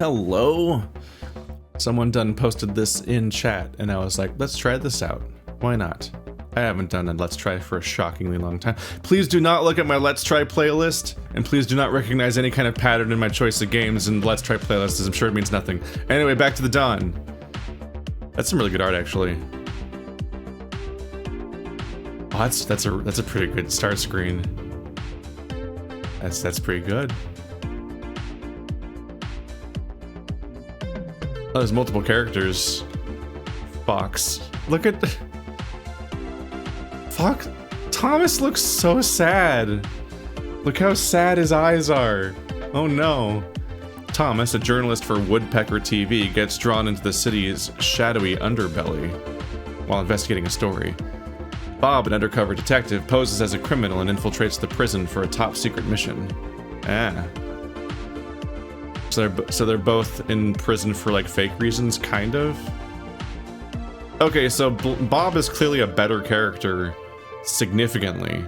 Hello? Someone done posted this in chat, and I was like, let's try this out. Why not? I haven't done a Let's Try for a shockingly long time. Please do not look at my Let's Try playlist, and please do not recognize any kind of pattern in my choice of games and Let's Try playlists, as I'm sure it means nothing. Anyway, back to the Dawn. That's some really good art, actually. Oh, that's a pretty good start screen. That's pretty good. Oh, there's multiple characters. Fox. Look at... Fox... Thomas looks so sad. Look how sad his eyes are. Oh no. Thomas, a journalist for Woodpecker TV, gets drawn into the city's shadowy underbelly while investigating a story. Bob, an undercover detective, poses as a criminal and infiltrates the prison for a top-secret mission. Ah. So they're both in prison for, like, fake reasons, kind of? Okay, so Bob is clearly a better character, significantly.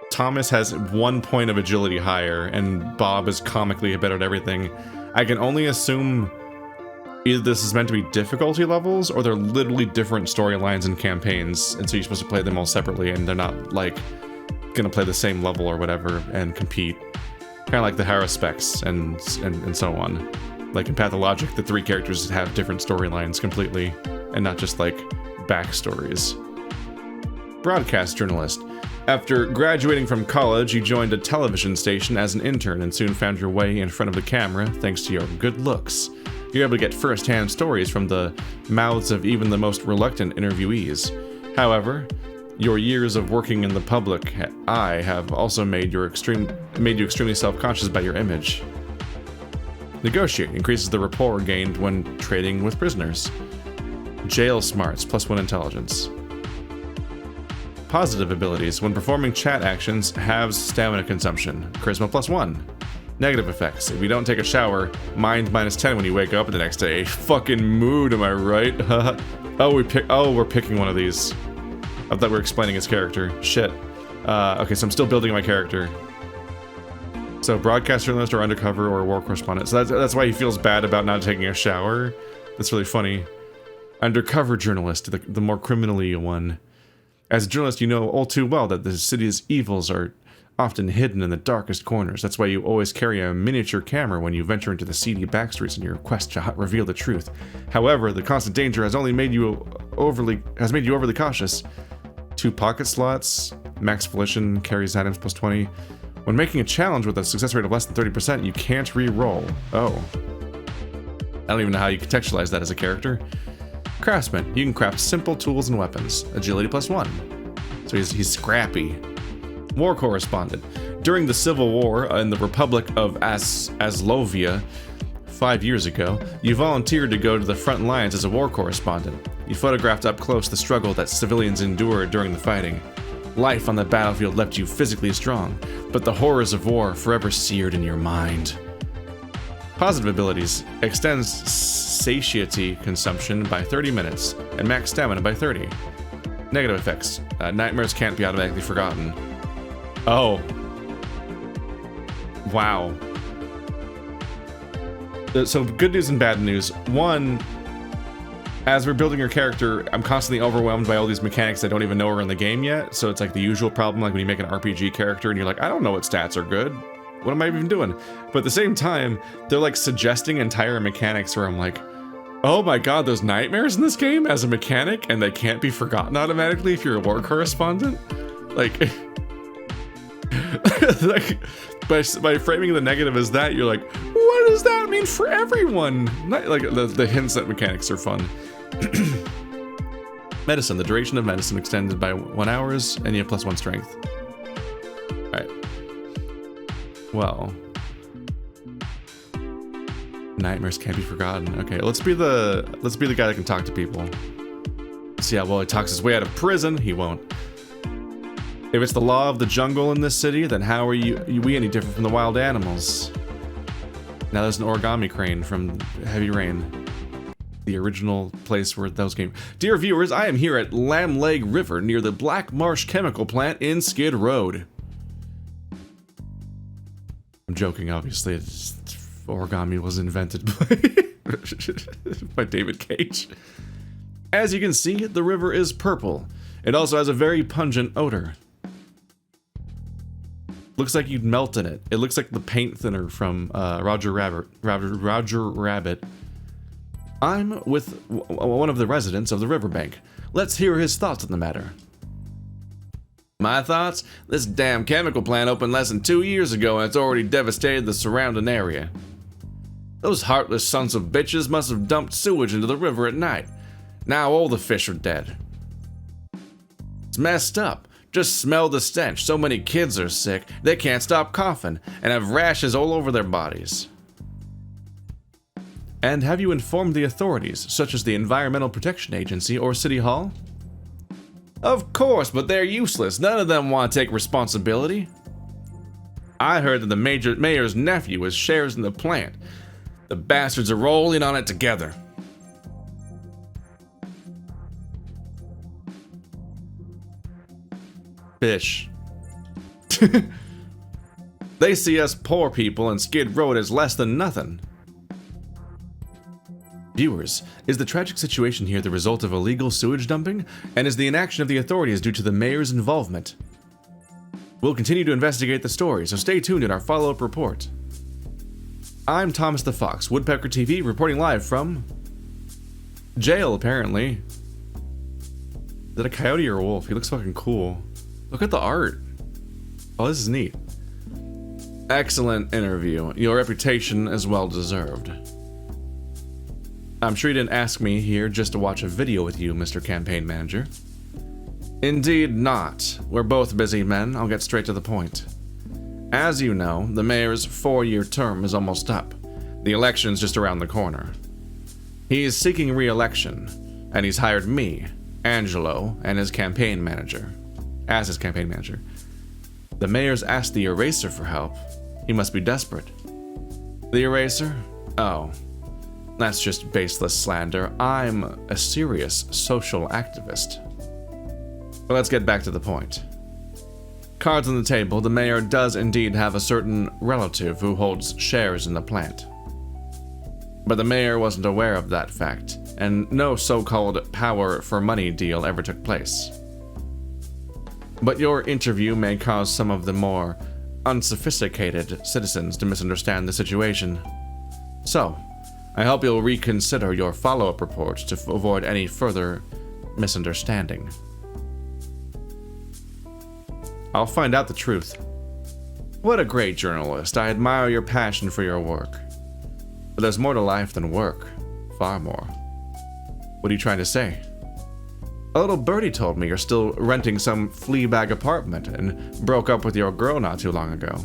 Thomas has 1 point of agility higher, and Bob is comically better at everything. I can only assume either this is meant to be difficulty levels, or they're literally different storylines and campaigns, and so you're supposed to play them all separately, and they're not, like, gonna play the same level or whatever and compete. Kind of like the Haruspecs and so on. Like in Pathologic, the 3 characters have different storylines completely, and not just like backstories. Broadcast journalist. After graduating from college, you joined a television station as an intern and soon found your way in front of the camera thanks to your good looks. You're able to get first-hand stories from the mouths of even the most reluctant interviewees. However, your years of working in the public eye have also made you extremely self-conscious about your image. Negotiate increases the rapport gained when trading with prisoners. Jail smarts, +1 intelligence. Positive abilities. When performing chat actions, halves stamina consumption. Charisma +1. Negative effects. If you don't take a shower, mind -10 when you wake up the next day. Fucking mood, am I right? We're picking one of these. I thought we were explaining his character. Shit. Okay, so I'm still building my character. So broadcast journalist or undercover or war correspondent. So that's why he feels bad about not taking a shower. That's really funny. Undercover journalist, the more criminally one. As a journalist, you know all too well that the city's evils are often hidden in the darkest corners. That's why you always carry a miniature camera when you venture into the seedy backstreets in your quest to reveal the truth. However, the constant danger has made you overly cautious. 2 pocket slots, max volition, carries items +20. When making a challenge with a success rate of less than 30%, you can't re-roll. Oh. I don't even know how you contextualize that as a character. Craftsman, you can craft simple tools and weapons. Agility +1. So he's scrappy. War correspondent. During the Civil War in the Republic of Aslovia 5 years ago, you volunteered to go to the front lines as a war correspondent. You photographed up close the struggle that civilians endured during the fighting. Life on the battlefield left you physically strong, but the horrors of war forever seared in your mind. Positive abilities. Extends satiety consumption by 30 minutes, and max stamina by 30. Negative effects. Nightmares can't be automatically forgotten. Oh. Wow. So good news and bad news. One, as we're building your character, I'm constantly overwhelmed by all these mechanics I don't even know are in the game yet. So it's like the usual problem, like when you make an RPG character and you're like, I don't know what stats are good. What am I even doing? But at the same time, they're like suggesting entire mechanics where I'm like, oh my god, there's nightmares in this game as a mechanic and they can't be forgotten automatically if you're a war correspondent? Like, like by framing the negative as that, you're like, what does that mean for everyone? Like the hints that mechanics are fun. Medicine. The duration of medicine extended by 1 hour, and you have +1 strength. Alright. Well. Nightmares can't be forgotten. Okay, let's be the guy that can talk to people. See how well he talks his way out of prison. He won't. If it's the law of the jungle in this city, then how are we any different from the wild animals? Now there's an origami crane from Heavy Rain, the original place where those came. Dear viewers, I am here at Lamb Leg River near the Black Marsh Chemical Plant in Skid Road. I'm joking, obviously. It's origami was invented by, by David Cage. As you can see, the river is purple. It also has a very pungent odor. Looks like you'd melt in it. It looks like the paint thinner from Roger Rabbit. I'm with one of the residents of the riverbank. Let's hear his thoughts on the matter. My thoughts? This damn chemical plant opened less than 2 years ago and it's already devastated the surrounding area. Those heartless sons of bitches must have dumped sewage into the river at night. Now all the fish are dead. It's messed up. Just smell the stench. So many kids are sick, they can't stop coughing and have rashes all over their bodies. And have you informed the authorities, such as the Environmental Protection Agency or City Hall? Of course, but they're useless. None of them want to take responsibility. I heard that the mayor's nephew has shares in the plant. The bastards are rolling on it together. Fish. They see us poor people in Skid Row as less than nothing. Viewers, is the tragic situation here the result of illegal sewage dumping, and is the inaction of the authorities due to the mayor's involvement? We'll continue to investigate the story, so stay tuned in our follow-up report. I'm Thomas the Fox, Woodpecker TV, reporting live from jail, apparently. Is that a coyote or a wolf? He looks fucking cool. Look at the art. Oh, this is neat. Excellent interview. Your reputation is well deserved. I'm sure you didn't ask me here just to watch a video with you, Mr. Campaign Manager. Indeed not. We're both busy men. I'll get straight to the point. As you know, the mayor's 4-year term is almost up. The election's just around the corner. He's seeking re-election, and he's hired me, Angelo, and his campaign manager. As his campaign manager. The mayor's asked the Eraser for help. He must be desperate. The Eraser? Oh. That's just baseless slander. I'm a serious social activist. But let's get back to the point. Cards on the table, the mayor does indeed have a certain relative who holds shares in the plant. But the mayor wasn't aware of that fact, and no so-called power for money deal ever took place. But your interview may cause some of the more unsophisticated citizens to misunderstand the situation. So, I hope you'll reconsider your follow-up report to avoid any further misunderstanding. I'll find out the truth. What a great journalist. I admire your passion for your work. But there's more to life than work. Far more. What are you trying to say? A little birdie told me you're still renting some flea-bag apartment and broke up with your girl not too long ago.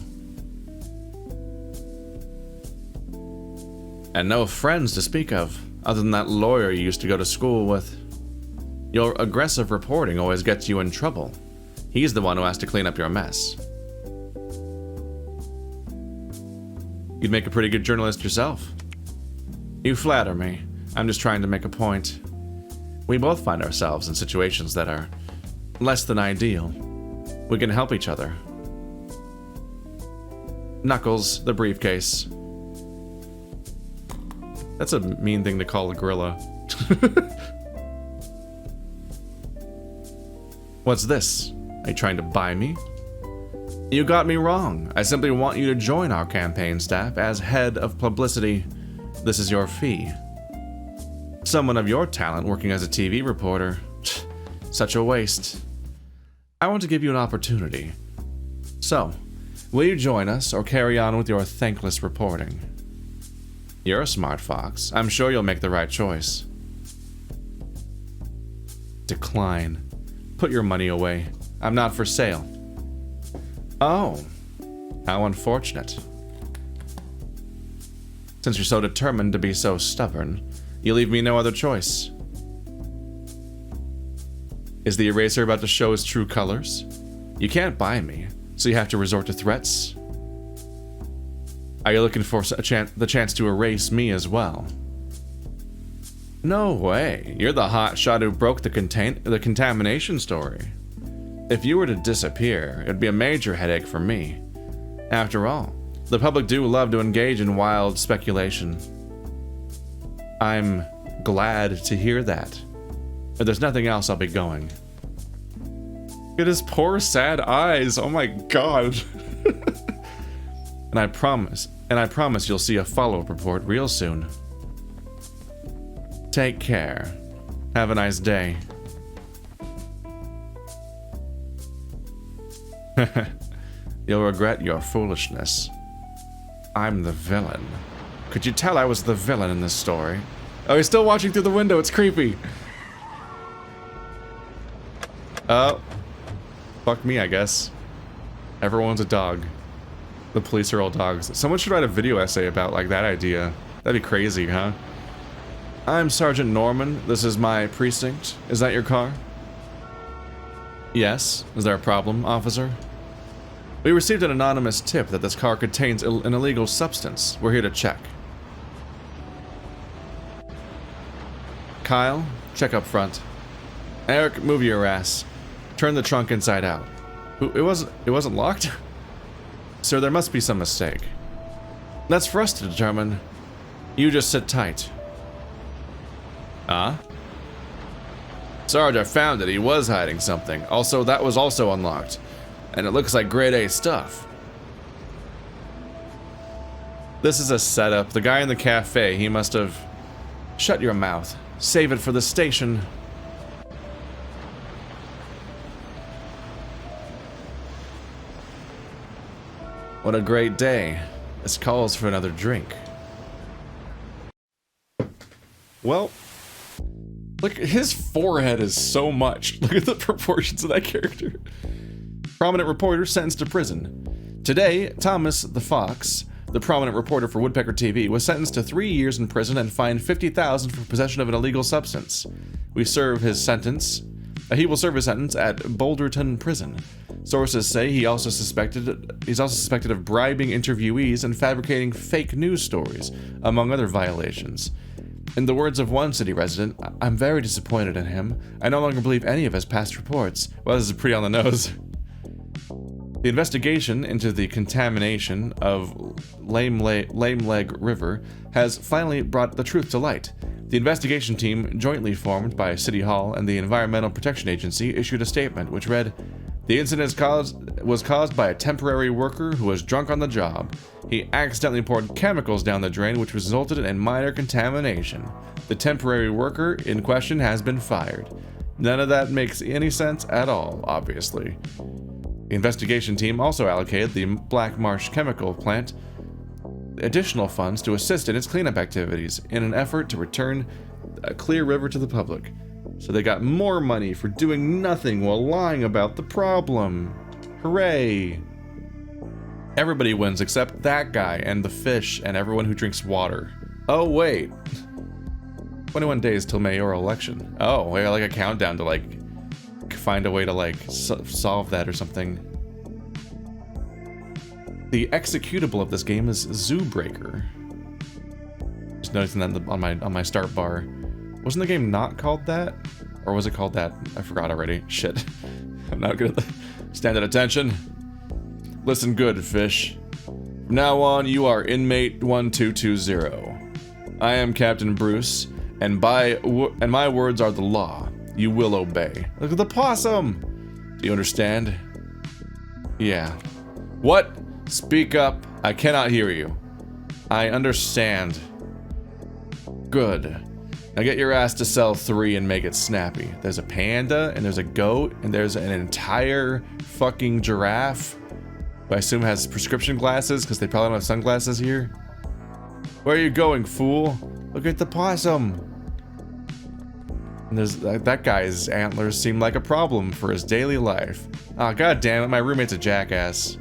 And no friends to speak of, other than that lawyer you used to go to school with. Your aggressive reporting always gets you in trouble. He's the one who has to clean up your mess. You'd make a pretty good journalist yourself. You flatter me. I'm just trying to make a point. We both find ourselves in situations that are less than ideal. We can help each other. Knuckles, the briefcase. That's a mean thing to call a gorilla. What's this? Are you trying to buy me? You got me wrong. I simply want you to join our campaign staff as head of publicity. This is your fee. Someone of your talent working as a TV reporter. Such a waste. I want to give you an opportunity. So, will you join us or carry on with your thankless reporting? You're a smart fox. I'm sure you'll make the right choice. Decline. Put your money away. I'm not for sale. Oh, how unfortunate. Since you're so determined to be so stubborn, you leave me no other choice. Is the Eraser about to show his true colors? You can't buy me, so you have to resort to threats? Are you looking for the chance to erase me as well? No way. You're the hotshot who broke the contamination story. If you were to disappear, it'd be a major headache for me. After all, The public do love to engage in wild speculation. I'm glad to hear that. If there's nothing else, I'll be going. Look at his poor, sad eyes. Oh my god. And I promise you'll see a follow-up report real soon. Take care. Have a nice day. You'll regret your foolishness. I'm the villain. Could you tell I was the villain in this story? Oh, he's still watching through the window. It's creepy. Oh. Fuck me, I guess. Everyone's a dog. The police are all dogs. Someone should write a video essay about, like, that idea. That'd be crazy, huh? I'm Sergeant Norman. This is my precinct. Is that your car? Yes. Is there a problem, officer? We received an anonymous tip that this car contains an illegal substance. We're here to check. Kyle, check up front. Eric, move your ass. Turn the trunk inside out. It wasn't locked? Sir, there must be some mistake. That's for us to determine. You just sit tight. Huh? Sarge, I found it. He was hiding something. Also, that was also unlocked. And it looks like grade A stuff. This is a setup. The guy in the cafe, he must have... Shut your mouth. Save it for the station. What a great day. This calls for another drink. Well, look, his forehead is so much. Look at the proportions of that character. Prominent reporter sentenced to prison. Today, Thomas the Fox, the prominent reporter for Woodpecker TV, was sentenced to 3 years in prison and fined $50,000 for possession of an illegal substance. He will serve his sentence at Boulderton Prison. Sources say he's also suspected of bribing interviewees and fabricating fake news stories, among other violations. In the words of one city resident, I'm very disappointed in him. I no longer believe any of his past reports. Well, this is pretty on the nose. The investigation into the contamination of Lame Leg River has finally brought the truth to light. The investigation team, jointly formed by City Hall and the Environmental Protection Agency, issued a statement which read, "The incident was caused by a temporary worker who was drunk on the job. He accidentally poured chemicals down the drain, which resulted in minor contamination. The temporary worker in question has been fired." None of that makes any sense at all, obviously. The investigation team also allocated the Black Marsh chemical plant additional funds to assist in its cleanup activities in an effort to return a clear river to the public. So they got more money for doing nothing while lying about the problem. Hooray! Everybody wins except that guy and the fish and everyone who drinks water. Oh wait, 21 days till mayoral election. Oh, we got like a countdown to like find a way to like solve that or something. The executable of this game is Zoo Breaker. Just noticing that on my start bar. Wasn't the game not called that? Or was it called that? I forgot already. Shit. I'm not good at the... Stand at attention. Listen good, fish. From now on, you are inmate 1220. I am Captain Bruce, and my words are the law. You will obey. Look at the possum! Do you understand? Yeah. What? Speak up. I cannot hear you. I understand. Good. Now get your ass to cell 3 and make it snappy. There's a panda, and there's a goat, and there's an entire fucking giraffe, who I assume has prescription glasses, because they probably don't have sunglasses here. Where are you going, fool? Look at the possum. And there's that guy's antlers seem like a problem for his daily life. Oh, god damn it, my roommate's a jackass.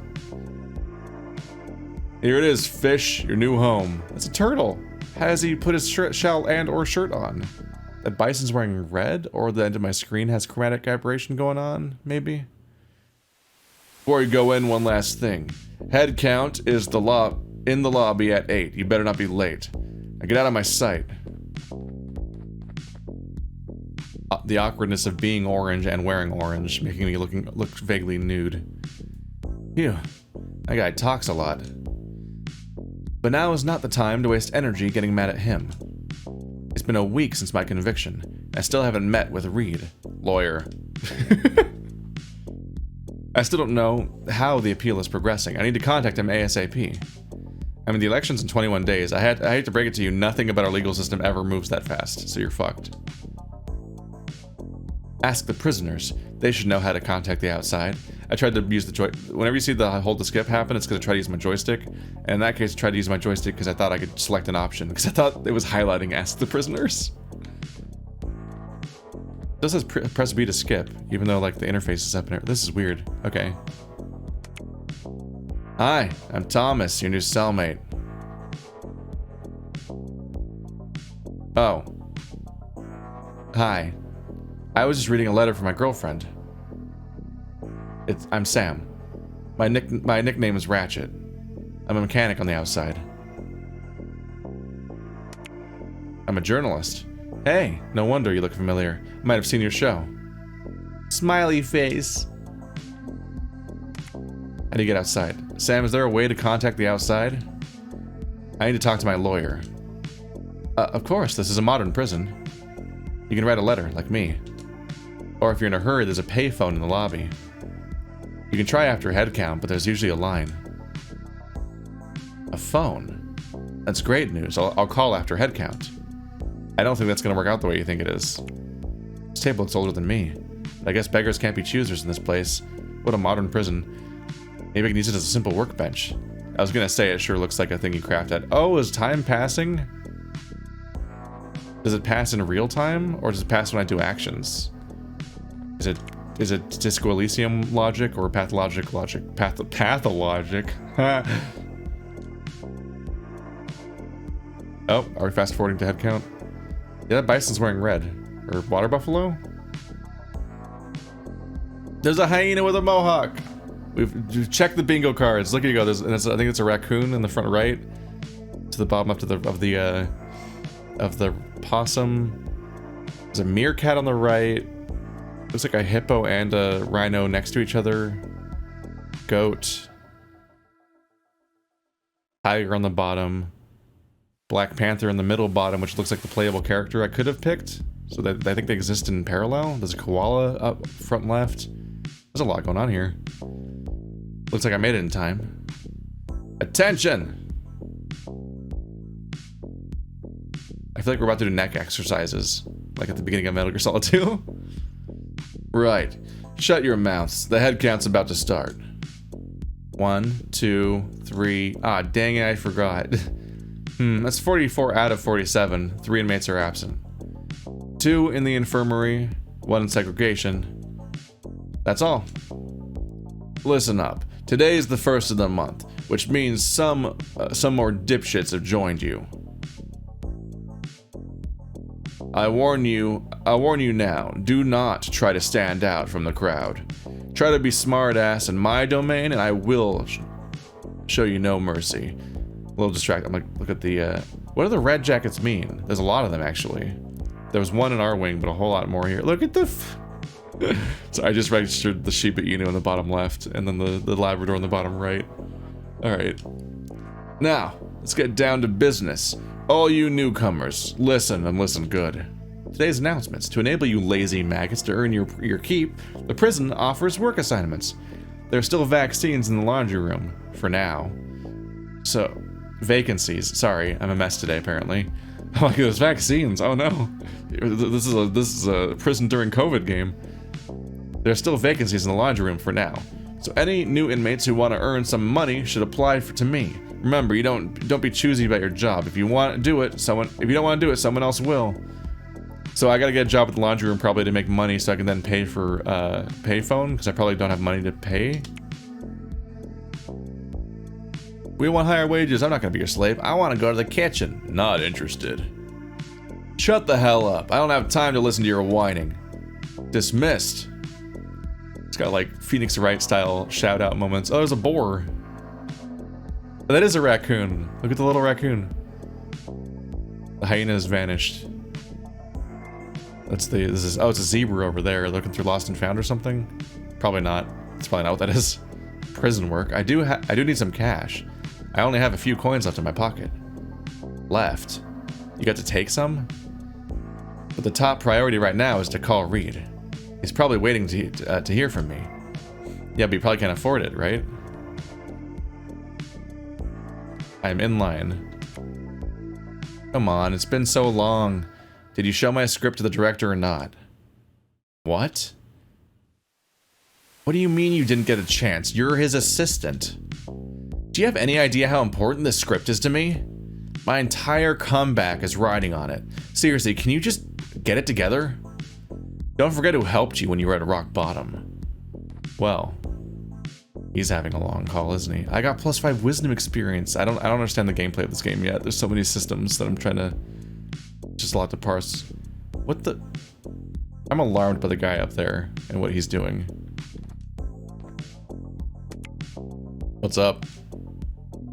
Here it is, fish, your new home. It's a turtle. Has he put his shell and or shirt on? That bison's wearing red, or the end of my screen has chromatic aberration going on, maybe? Before you go in, one last thing. Head count is in the lobby at 8. You better not be late. Now get out of my sight. The awkwardness of being orange and wearing orange, making me look vaguely nude. Phew, that guy talks a lot. But now is not the time to waste energy getting mad at him. It's been a week since my conviction. I still haven't met with Reed, lawyer. I still don't know how the appeal is progressing. I need to contact him ASAP. I mean, the election's in 21 days. I hate to break it to you, nothing about our legal system ever moves that fast, so you're fucked. Ask the prisoners. They should know how to contact the outside. I tried to use the whenever you see the hold to skip happen, it's because I tried to use my joystick. And in that case, I tried to use my joystick because I thought I could select an option, because I thought it was highlighting ask the prisoners. This says press B to skip, even though like the interface is up in here. This is weird. Okay. Hi, I'm Thomas, your new cellmate. Oh. Hi. I was just reading a letter from my girlfriend. I'm Sam. My nickname is Ratchet. I'm a mechanic on the outside. I'm a journalist. Hey, no wonder you look familiar. I might have seen your show. Smiley face. How do you get outside? Sam, is there a way to contact the outside? I need to talk to my lawyer. Of course, this is a modern prison. You can write a letter, like me. Or if you're in a hurry, there's a payphone in the lobby. You can try after head count, but there's usually a line. A phone? That's great news. I'll call after head count. I don't think that's gonna work out the way you think it is. This table looks older than me. I guess beggars can't be choosers in this place. What a modern prison. Maybe I can use it as a simple workbench. I was gonna say it sure looks like a thing you craft at. Oh, is time passing? Does it pass in real time, or does it pass when I do actions? Is it Disco Elysium logic or pathologic logic? Pathologic. Oh, are we fast forwarding to head count? Yeah, that bison's wearing red. Or water buffalo? There's a hyena with a mohawk! We've checked the bingo cards. Look at you go. I think it's a raccoon in the front right. To the bottom up to of the possum. There's a meerkat on the right. Looks like a hippo and a rhino next to each other. Goat. Tiger on the bottom. Black Panther in the middle bottom, which looks like the playable character I could have picked. So that I think they exist in parallel. There's a koala up front left. There's a lot going on here. Looks like I made it in time. Attention! I feel like we're about to do neck exercises. Like at the beginning of Metal Gear Solid 2. Right. Shut your mouths. The head count's about to start. 1, 2, 3. Ah, dang it, I forgot. That's 44 out of 47. 3 inmates are absent. 2 in the infirmary, 1 in segregation. That's all. Listen up. Today is the 1st of the month, which means some more dipshits have joined you. I warn you now, do not try to stand out from the crowd. Try to be smart-ass in my domain, and I will show you no mercy. A little distracted. I'm like, look at the, what do the red jackets mean? There's a lot of them, actually. There was one in our wing, but a whole lot more here. Look at the... So I just registered the Shiba Inu in the bottom left, and then the Labrador in the bottom right. Alright. Now, let's get down to business. All you newcomers, listen and listen good. Today's announcements. To enable you lazy maggots to earn your keep, the prison offers work assignments. There are still vaccines in the laundry room, for now. So, vacancies. Sorry, I'm a mess today, apparently. Oh, like there's vaccines. Oh no. This is a prison during COVID game. There are still vacancies in the laundry room for now. So any new inmates who want to earn some money should apply to me. Remember, you don't be choosy about your job. If you want to do it, if you don't want to do it, someone else will. So I gotta get a job at the laundry room probably to make money so I can then pay for payphone, because I probably don't have money to pay. We want higher wages. I'm not gonna be your slave. I want to go to the kitchen. Not interested. Shut the hell up. I don't have time to listen to your whining. Dismissed. It's got like Phoenix Wright style shout out moments. Oh, there's a boar. Oh, that is a raccoon. Look at the little raccoon. The hyena has vanished. It's a zebra over there looking through Lost and Found or something. Probably not. That's probably not what that is. Prison work. I do need some cash. I only have a few coins left in my pocket. Left? You got to take some? But the top priority right now is to call Reed. He's probably waiting to hear from me. Yeah, but you probably can't afford it, right? I'm in line. Come on, it's been so long. Did you show my script to the director or not? What? What do you mean you didn't get a chance? You're his assistant. Do you have any idea how important this script is to me? My entire comeback is riding on it. Seriously, can you just get it together? Don't forget who helped you when you were at rock bottom. Well, he's having a long call, isn't he? I got +5 wisdom experience. I don't understand the gameplay of this game yet. There's so many systems that I'm trying to... Just a lot to parse. What the... I'm alarmed by the guy up there and what he's doing. What's up?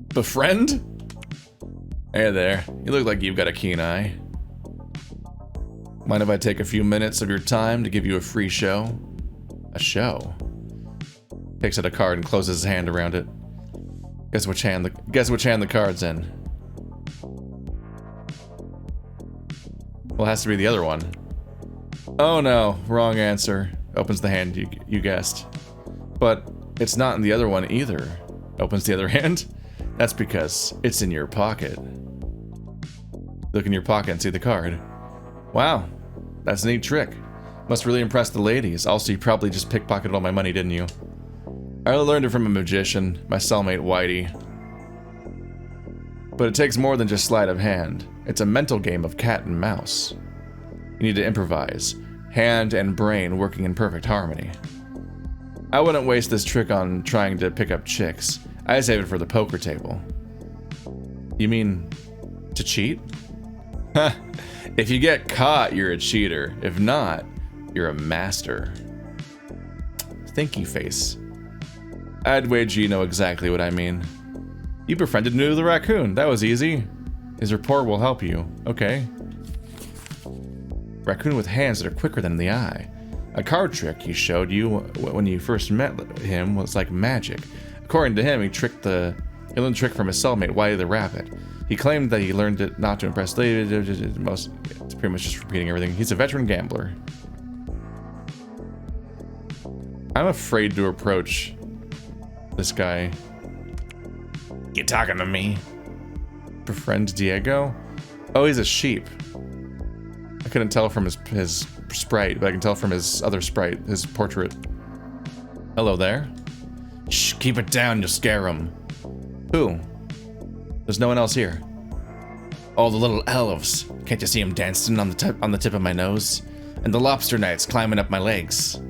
Befriend? Hey there. You look like you've got a keen eye. Mind if I take a few minutes of your time to give you a free show? A show? Takes out a card and closes his hand around it. Guess which hand the card's in. Well, it has to be the other one. Oh no, wrong answer. Opens the hand you guessed. But it's not in the other one either. Opens the other hand? That's because it's in your pocket. Look in your pocket and see the card. Wow, that's a neat trick. Must really impress the ladies. Also, you probably just pickpocketed all my money, didn't you? I learned it from a magician, my cellmate Whitey. But it takes more than just sleight of hand. It's a mental game of cat and mouse. You need to improvise, hand and brain working in perfect harmony. I wouldn't waste this trick on trying to pick up chicks. I save it for the poker table. You mean to cheat? Ha! If you get caught, you're a cheater. If not, you're a master. Thinky face. I'd wager you know exactly what I mean. You befriended Noodle the raccoon. That was easy. His rapport will help you. Okay. Raccoon with hands that are quicker than the eye. A card trick he showed you when you first met him was like magic. According to him, he learned the trick from his cellmate, Whitey the Rabbit. He claimed that he learned it not to impress ladies. It's pretty much just repeating everything. He's a veteran gambler. I'm afraid to approach this guy. You talking to me? Befriend Diego? Oh, he's a sheep. I couldn't tell from his sprite, but I can tell from his other sprite, his portrait. Hello there. Shh, keep it down, you'll scare him. Who? There's no one else here. Oh, the little elves. Can't you see them dancing on the tip of my nose? And the lobster knights climbing up my legs.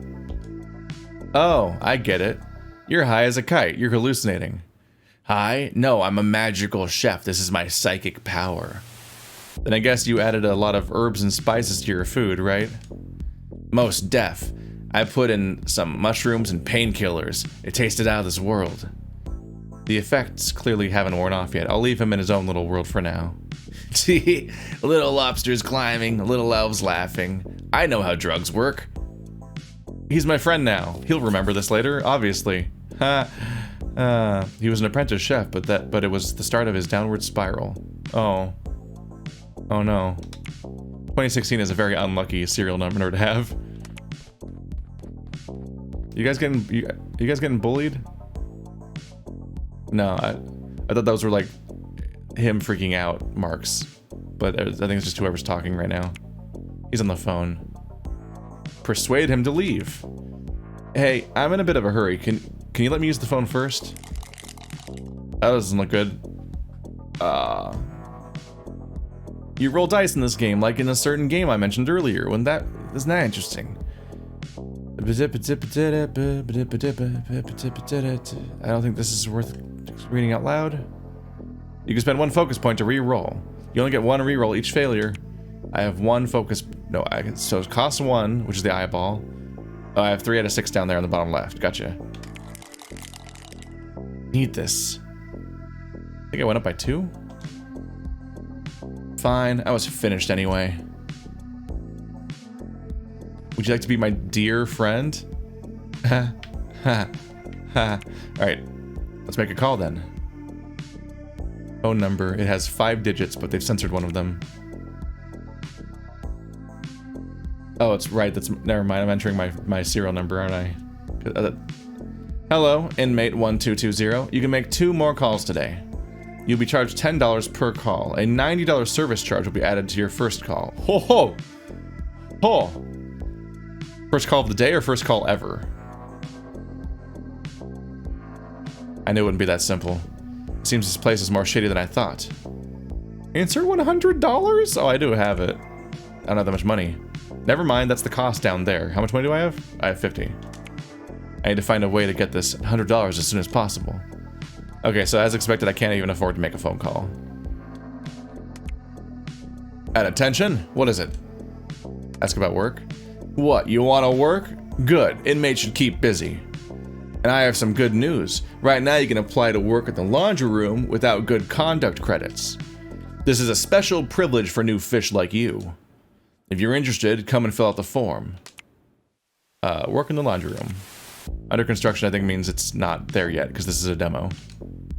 Oh, I get it. You're high as a kite. You're hallucinating. High? No, I'm a magical chef. This is my psychic power. Then I guess you added a lot of herbs and spices to your food, right? Most deaf. I put in some mushrooms and painkillers. It tasted out of this world. The effects clearly haven't worn off yet. I'll leave him in his own little world for now. See, little lobsters climbing, little elves laughing. I know how drugs work. He's my friend now. He'll remember this later, obviously. He was an apprentice chef, but it was the start of his downward spiral. Oh. Oh no. 2016 is a very unlucky serial number to have. You guys getting bullied? No, I thought those were like him freaking out marks, but I think it's just whoever's talking right now. He's on the phone. Persuade him to leave. Hey, I'm in a bit of a hurry. Can you let me use the phone first? That doesn't look good. You roll dice in this game like in a certain game I mentioned earlier. Isn't that interesting? I don't think this is worth reading out loud. You can spend 1 focus point to re-roll. You only get 1 re-roll each failure. I have 1 focus... No, so it costs 1, which is the eyeball. Oh, I have 3 out of 6 down there on the bottom left. Gotcha. Need this. I think I went up by 2? Fine, I was finished anyway. Would you like to be my dear friend? Ha, ha, ha. Alright, let's make a call then. Phone number. It has 5 digits, but they've censored one of them. Oh, it's right. That's never mind. I'm entering my serial number, aren't I? Hello, inmate 1220. You can make 2 more calls today. You'll be charged $10 per call. A $90 service charge will be added to your first call. Ho ho! Ho! First call of the day or first call ever? I knew it wouldn't be that simple. It seems this place is more shady than I thought. Insert $100? Oh, I do have it. I don't have that much money. Never mind, that's the cost down there. How much money do I have? I have 50. I need to find a way to get this $100 as soon as possible. Okay, so as expected, I can't even afford to make a phone call. At attention? What is it? Ask about work? What, you want to work? Good, inmates should keep busy. And I have some good news. Right now you can apply to work at the laundry room without good conduct credits. This is a special privilege for new fish like you. If you're interested, come and fill out the form. Work in the laundry room. Under construction, I think, means it's not there yet, because this is a demo.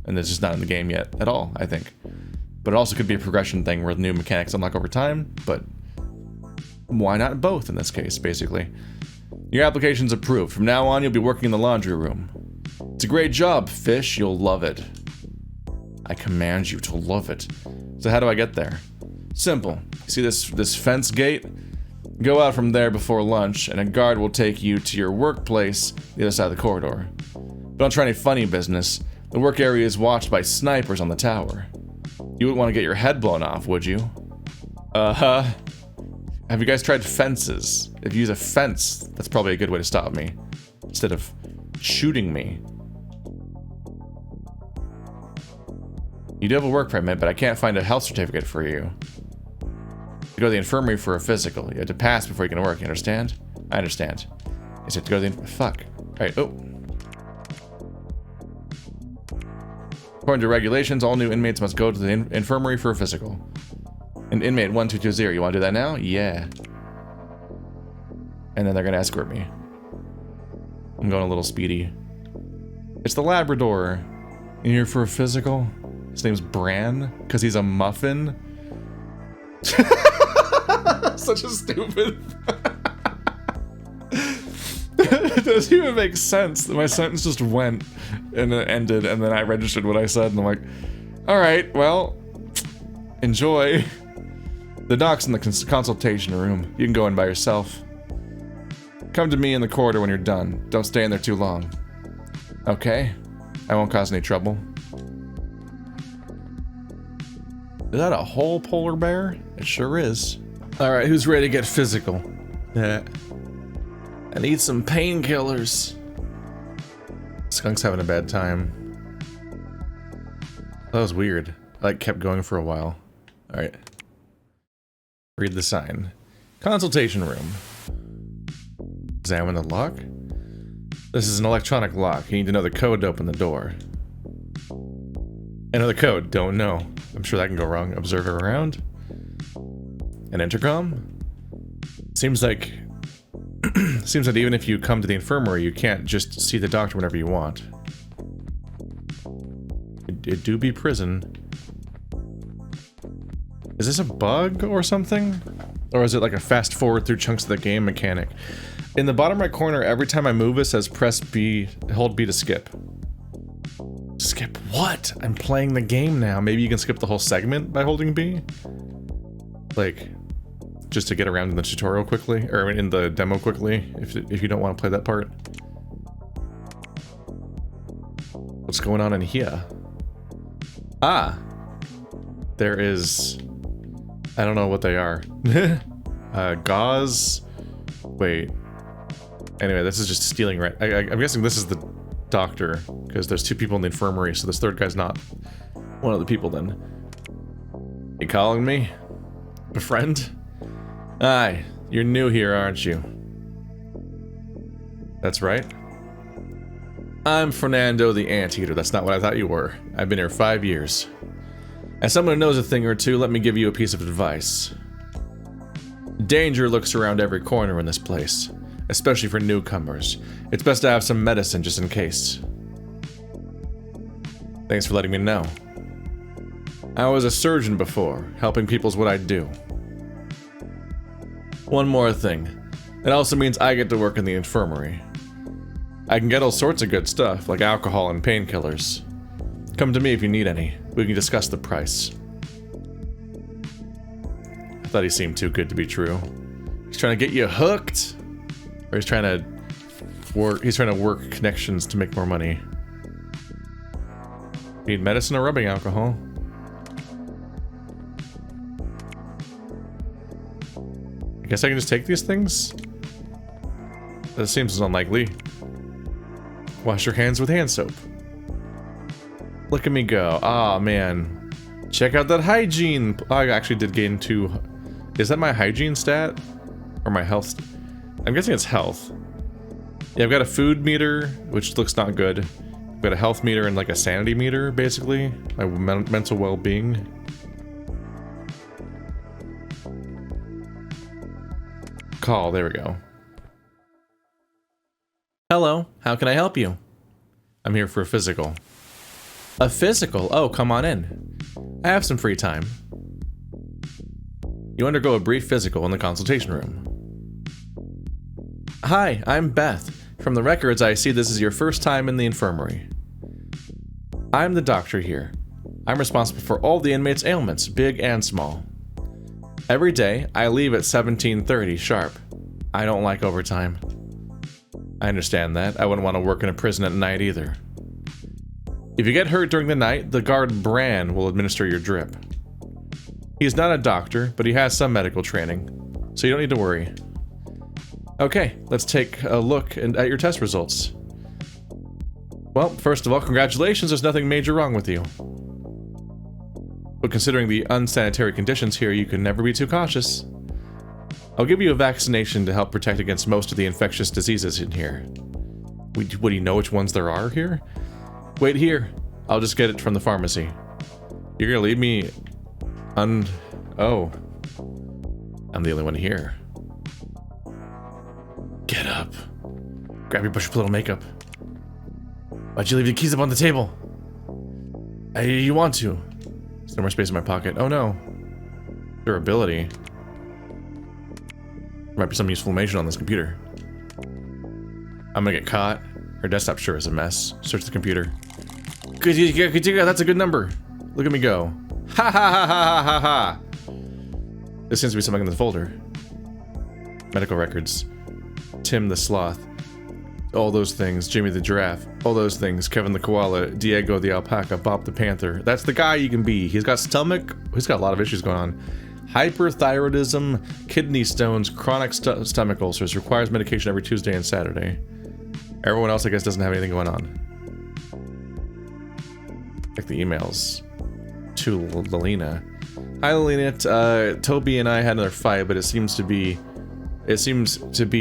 And it's just not in the game yet at all, I think. But it also could be a progression thing where the new mechanics unlock over time, but why not both in this case, basically? Your application's approved. From now on, you'll be working in the laundry room. It's a great job, fish. You'll love it. I command you to love it. So how do I get there? Simple. See this fence gate? Go out from there before lunch, and a guard will take you to your workplace, the other side of the corridor. But don't try any funny business. The work area is watched by snipers on the tower. You wouldn't want to get your head blown off, would you? Uh-huh. Have you guys tried fences? If you use a fence, that's probably a good way to stop me. Instead of shooting me. You do have a work permit, but I can't find a health certificate for you. You go to the infirmary for a physical. You have to pass before you can work, you understand? I understand. You just have to go to the fuck. Alright, oh. According to regulations, all new inmates must go to the infirmary for a physical. And inmate 1220, you want to do that now? Yeah. And then they're going to escort me. I'm going a little speedy. It's the Labrador. You here for a physical? His name's Bran, because he's a muffin. Such a stupid. It doesn't even make sense. My sentence just went and it ended, and then I registered what I said, and I'm like, alright, well, enjoy. The doc's in the consultation room. You can go in by yourself. Come to me in the corridor when you're done. Don't stay in there too long. Okay? I won't cause any trouble. Is that a whole polar bear? It sure is. Alright, who's ready to get physical? Yeah. I need some painkillers. Skunk's having a bad time. That was weird. I like kept going for a while. Alright. Read the sign. Consultation room. Examine the lock. This is an electronic lock. You need to know the code to open the door. I know the code. Don't know. I'm sure that can go wrong. Observe it around. An intercom? Seems like... seems that even if you come to the infirmary, you can't just see the doctor whenever you want. It do be prison. Is this a bug or something? Or is it like a fast forward through chunks of the game mechanic? In the bottom right corner, every time I move it says press B, hold B to skip. Skip what? I'm playing the game now. Maybe you can skip the whole segment by holding B? Like, just to get around in the tutorial quickly, or in the demo quickly, if you don't want to play that part. What's going on in here? Ah! There is... I don't know what they are. Gauze? Wait. Anyway, this is just stealing, right? I'm guessing this is the doctor, because there's 2 people in the infirmary, so this third guy's not one of the people then. You calling me? A friend? Aye, you're new here, aren't you? That's right. I'm Fernando the Anteater. That's not what I thought you were. I've been here 5 years. As someone who knows a thing or two, let me give you a piece of advice. Danger lurks around every corner in this place, especially for newcomers. It's best to have some medicine just in case. Thanks for letting me know. I was a surgeon before. Helping people's what I do. One more thing. It also means I get to work in the infirmary. I can get all sorts of good stuff, like alcohol and painkillers. Come to me if you need any. We can discuss the price. I thought he seemed too good to be true. He's trying to get you hooked? Or he's trying to work connections to make more money. Need medicine or rubbing alcohol? I guess I can just take these things? That seems unlikely. Wash your hands with hand soap. Look at me go. Aw, man. Check out that hygiene. Oh, I actually did gain 2. Is that my hygiene stat? Or my health? I'm guessing it's health. Yeah, I've got a food meter, which looks not good. I've got a health meter and like a sanity meter, basically. My mental well-being. Call, there we go. Hello, how can I help you? I'm here for a physical. A physical? Oh, come on in. I have some free time. You undergo a brief physical in the consultation room. Hi, I'm Beth. From the records, I see this is your first time in the infirmary. I'm the doctor here. I'm responsible for all the inmates' ailments, big and small. Every day, I leave at 17:30 sharp. I don't like overtime. I understand that. I wouldn't want to work in a prison at night either. If you get hurt during the night, the guard Bran will administer your drip. He's not a doctor, but he has some medical training, so you don't need to worry. Okay, let's take a look at your test results. Well, first of all, congratulations, there's nothing major wrong with you. But considering the unsanitary conditions here, you can never be too cautious. I'll give you a vaccination to help protect against most of the infectious diseases in here. Would you know which ones there are here? Wait here. I'll just get it from the pharmacy. You're gonna leave me Oh. I'm the only one here. Get up. Grab your brush with a little makeup. Why'd you leave the keys up on the table? You want to. There's no more space in my pocket. Oh no. Durability. Might be some useful information on this computer. I'm gonna get caught. Her desktop sure is a mess. Search the computer. That's a good number. Look at me go. Ha ha ha ha ha ha. There seems to be something in the folder. Medical records. Tim the sloth. All those things. Jimmy the giraffe. All those things. Kevin the koala. Diego the alpaca. Bob the panther. That's the guy you can be. He's got he's got a lot of issues going on. Hyperthyroidism, kidney stones, chronic stomach ulcers. Requires medication every Tuesday and Saturday. Everyone else, I guess, doesn't have anything going on. Check the emails. To Lelina. Hi, Lelina. Toby and I had another fight, but it seems to be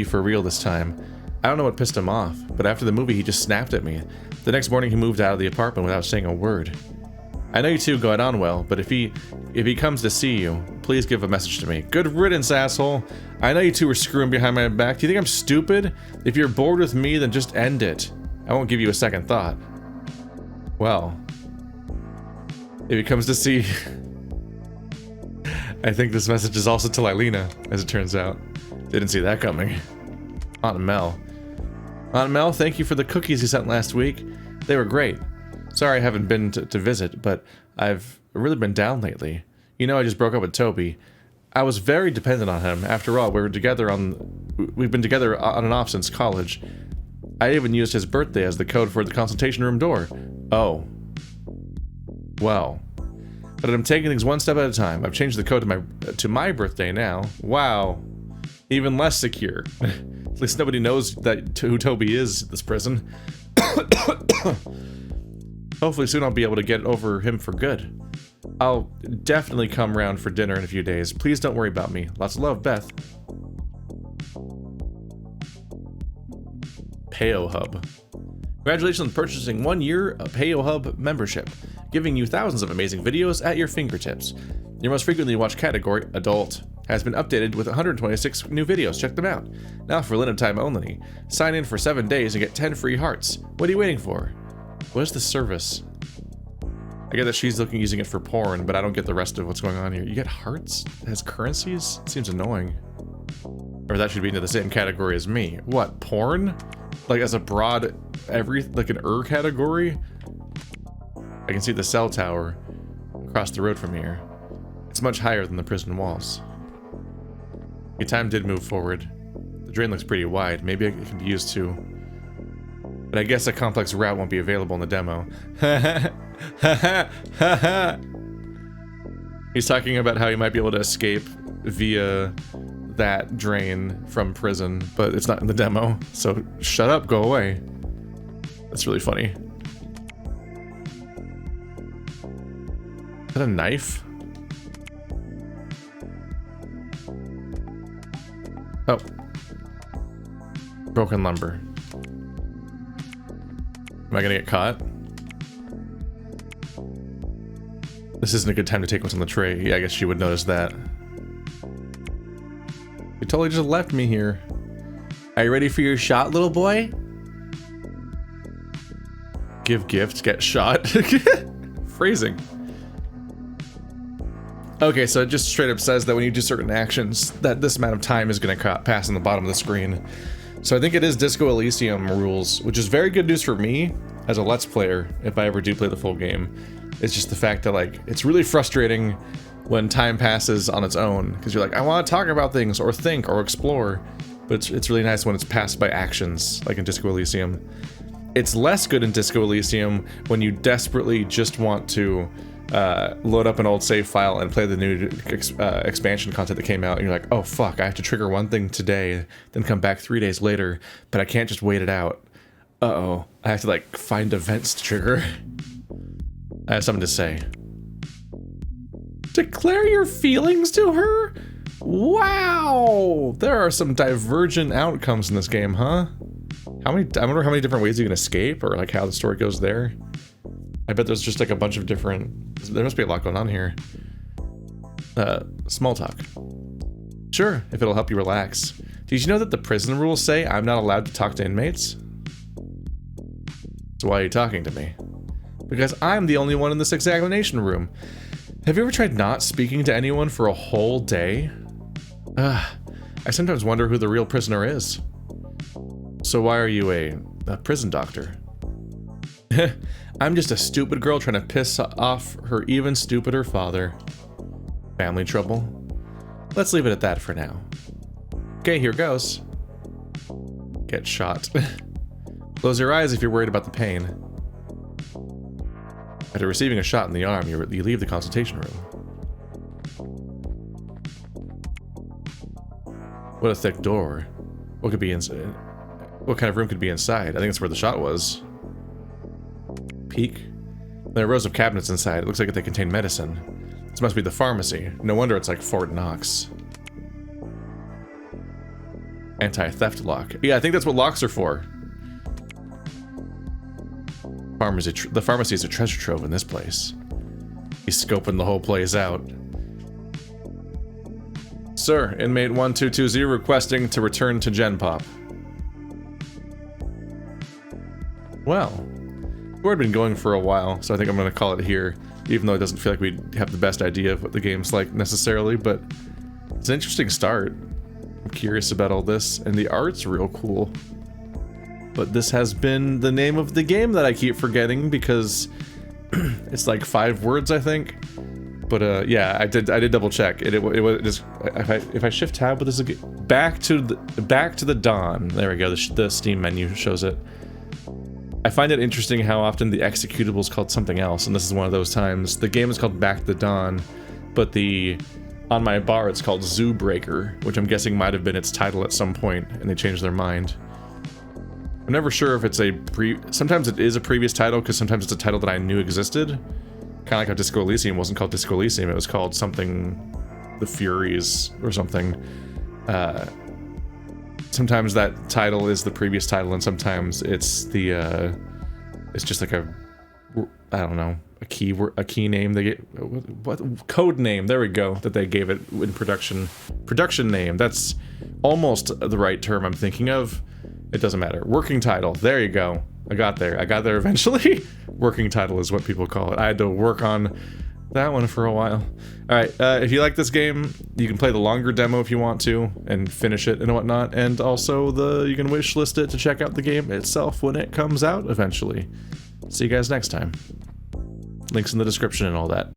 for real this time. I don't know what pissed him off, but after the movie, he just snapped at me. The next morning, he moved out of the apartment without saying a word. I know you two got on well, but if he comes to see you, please give a message to me. Good riddance, asshole. I know you two were screwing behind my back. Do you think I'm stupid? If you're bored with me, then just end it. I won't give you a second thought. Well, if he comes to see... I think this message is also to Lilina, as it turns out. Didn't see that coming. Aunt Mel. Aunt Mel, thank you for the cookies you sent last week. They were great. Sorry I haven't been to visit, but I've really been down lately. You know, I just broke up with Toby. I was very dependent on him. After all, we've been together on and off since college. I even used his birthday as the code for the consultation room door. Oh. Well. But I'm taking things one step at a time. I've changed the code to my birthday now. Wow. Even less secure. At least nobody knows who Toby is at this prison. Hopefully soon I'll be able to get over him for good. I'll definitely come round for dinner in a few days. Please don't worry about me. Lots of love, Beth. Payo Hub. Congratulations on purchasing 1 year of Payo Hub membership, giving you thousands of amazing videos at your fingertips. Your most frequently watched category, Adult, has been updated with 126 new videos. Check them out. Now for limited time only. Sign in for 7 days and get 10 free hearts. What are you waiting for? What is the service? I get that she's using it for porn, but I don't get the rest of what's going on here. You get hearts as currencies? Seems annoying. Or that should be into the same category as me. What, porn? Like as a broad, like an category? I can see the cell tower across the road from here. It's much higher than the prison walls. The time did move forward. The drain looks pretty wide. Maybe it can be used to. But I guess a complex route won't be available in the demo. He's talking about how he might be able to escape via that drain from prison, but it's not in the demo, so shut up, go away. That's really funny. Is that a knife? Oh. Broken lumber. Am I gonna get caught? This isn't a good time to take what's on the tray. Yeah, I guess she would notice that. You totally just left me here. Are you ready for your shot, little boy? Give gifts, get shot. Phrasing. Okay, so it just straight up says that when you do certain actions, that this amount of time is going to pass on the bottom of the screen. So I think it is Disco Elysium rules, which is very good news for me as a Let's Player if I ever do play the full game. It's just the fact that, like, it's really frustrating when time passes on its own, because you're like, I want to talk about things, or think, or explore, but it's really nice when it's passed by actions, like in Disco Elysium. It's less good in Disco Elysium when you desperately just want to load up an old save file and play the new expansion content that came out, and you're like, oh fuck, I have to trigger one thing today, then come back 3 days later, but I can't just wait it out. Uh-oh, I have to like find events to trigger. I have something to say. Declare your feelings to her? Wow! There are some divergent outcomes in this game, huh? I wonder how many different ways you can escape, or like how the story goes there. I bet there's just like a bunch of different... There must be a lot going on here. Small talk. Sure, if it'll help you relax. Did you know that the prison rules say I'm not allowed to talk to inmates? So why are you talking to me? Because I'm the only one in this examination room. Have you ever tried not speaking to anyone for a whole day? I sometimes wonder who the real prisoner is. So why are you a prison doctor? I'm just a stupid girl trying to piss off her even stupider father. Family trouble? Let's leave it at that for now. Okay, here goes. Get shot. Close your eyes if you're worried about the pain. After receiving a shot in the arm, you leave the consultation room. What a thick door. What could be inside? What kind of room could be inside? I think that's where the shot was. Peek. There are rows of cabinets inside. It looks like they contain medicine. This must be the pharmacy. No wonder it's like Fort Knox. Anti-theft lock. Yeah, I think that's what locks are for. The pharmacy is a treasure trove in this place. He's scoping the whole place out. Sir, inmate 1220 requesting to return to Gen Pop. Well, we've been going for a while, so I think I'm going to call it here, even though it doesn't feel like we have the best idea of what the game's like necessarily, but it's an interesting start. I'm curious about all this, and the art's real cool. But this has been the name of the game that I keep forgetting because it's like 5 words, I think. But yeah, I did double check. It was just if I shift tab with this again, back to the dawn. There we go. The Steam menu shows it. I find it interesting how often the executable is called something else, and this is one of those times. The game is called Back to the Dawn, but on my bar it's called Zoo Breaker, which I'm guessing might have been its title at some point, and they changed their mind. I'm never sure if it's sometimes it is a previous title, because sometimes it's a title that I knew existed. Kind of like how Disco Elysium wasn't called Disco Elysium, it was called something, the Furies, or something. Sometimes that title is the previous title, and sometimes it's it's just like I don't know, a key name they get, what code name, there we go, that they gave it in production name. That's almost the right term I'm thinking of. It doesn't matter. Working title, there you go. I got there eventually. Working title is what people call it. I had to work on that one for a while. Alright, if you like this game, you can play the longer demo if you want to, and finish it and whatnot, and also you can wishlist it to check out the game itself when it comes out eventually. See you guys next time. Links in the description and all that.